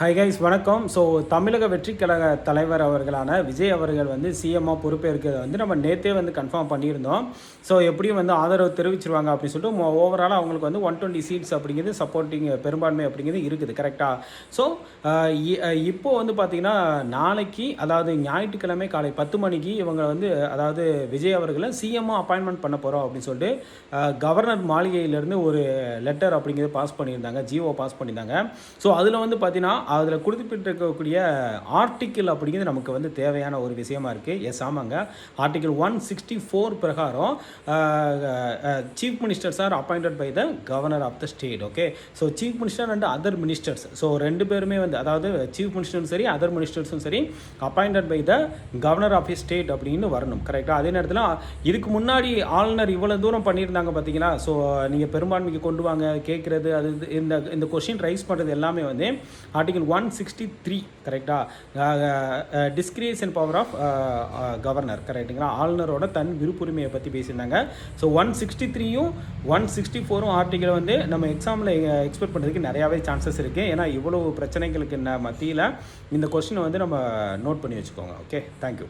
Hi guys வணக்கம். So தமிழக வெற்றி கழக தலைவர் அவர்களான விஜய் அவர்கள் வந்து சிஎம்மாக பொறுப்பேற்கிறத வந்து நம்ம நேற்றே வந்து கன்ஃபார்ம் பண்ணியிருந்தோம். ஸோ எப்படியும் வந்து ஆதரவு தெரிவிச்சிருவாங்க அப்படின்னு சொல்லிட்டு ஓவராலாக அவங்களுக்கு வந்து 120 சீட்ஸ் அப்படிங்கிறது சப்போர்ட்டிங் பெரும்பான்மை அப்படிங்கிறது இருக்குது கரெக்டாக. ஸோ இப்போது வந்து பார்த்திங்கன்னா நாளைக்கு அதாவது ஞாயிற்றுக்கிழமை காலை 10 மணிக்கு இவங்க வந்து அதாவது விஜய் அவர்களை சிஎம்மாக அப்பாயின்மெண்ட் பண்ண போகிறோம் அப்படின்னு சொல்லிட்டு கவர்னர் மாளிகையிலேருந்து ஒரு லெட்டர் அப்படிங்கிறது பாஸ் பண்ணியிருந்தாங்க, ஜிஓ பாஸ் பண்ணியிருந்தாங்க. ஸோ அதில் வந்து பார்த்திங்கன்னா அதில் குறிப்பிட்டிருக்கக்கூடிய ஆர்டிக்கிள் அப்படிங்கிறது நமக்கு வந்து தேவையான ஒரு விஷயமா இருக்குது. எஸ் ஆமாங்க, ஆர்டிக்கிள் 164 பிரகாரம் chief ministers are appointed by the governor of the state. Okay, so chief minister and other ministers, so ரெண்டு பேருமே வந்து அதாவது சீஃப் மினிஸ்டரும் சரி அதர் மினிஸ்டர்ஸும் சரி appointed by the governor of state அப்படின்னு வரணும் கரெக்டாக. அதே நேரத்தில் இதுக்கு முன்னாடி ஆளுநர் இவ்வளோ தூரம் பண்ணியிருந்தாங்க பார்த்தீங்களா. ஸோ நீங்கள் பெரும்பான்மைக்கு கொண்டு வாங்க கேட்குறது அது இந்த கொஷின் ரைஸ் பண்ணுறது எல்லாமே வந்து ஆர்டிகல் 163 கரெக்டாக, டிஸ்கிரியேஷன் பவர் ஆஃப் கவர்னர் கரெக்டுங்களா, ஆளுநரோட தன் விருப்புரிமையை பற்றி பேசியிருந்தாங்க. ஸோ 163யும் 164 ஆர்டிக்கலை வந்து நம்ம எக்ஸாமில் எக்ஸ்பெக்ட் பண்ணுறதுக்கு நிறையாவே சான்சஸ் இருக்குது. ஏன்னா இவ்வளோ பிரச்சனைகளுக்கு மத்தியில் இந்த கொஸ்டினை வந்து நம்ம நோட் பண்ணி வச்சுக்கோங்க. Okay, thank you.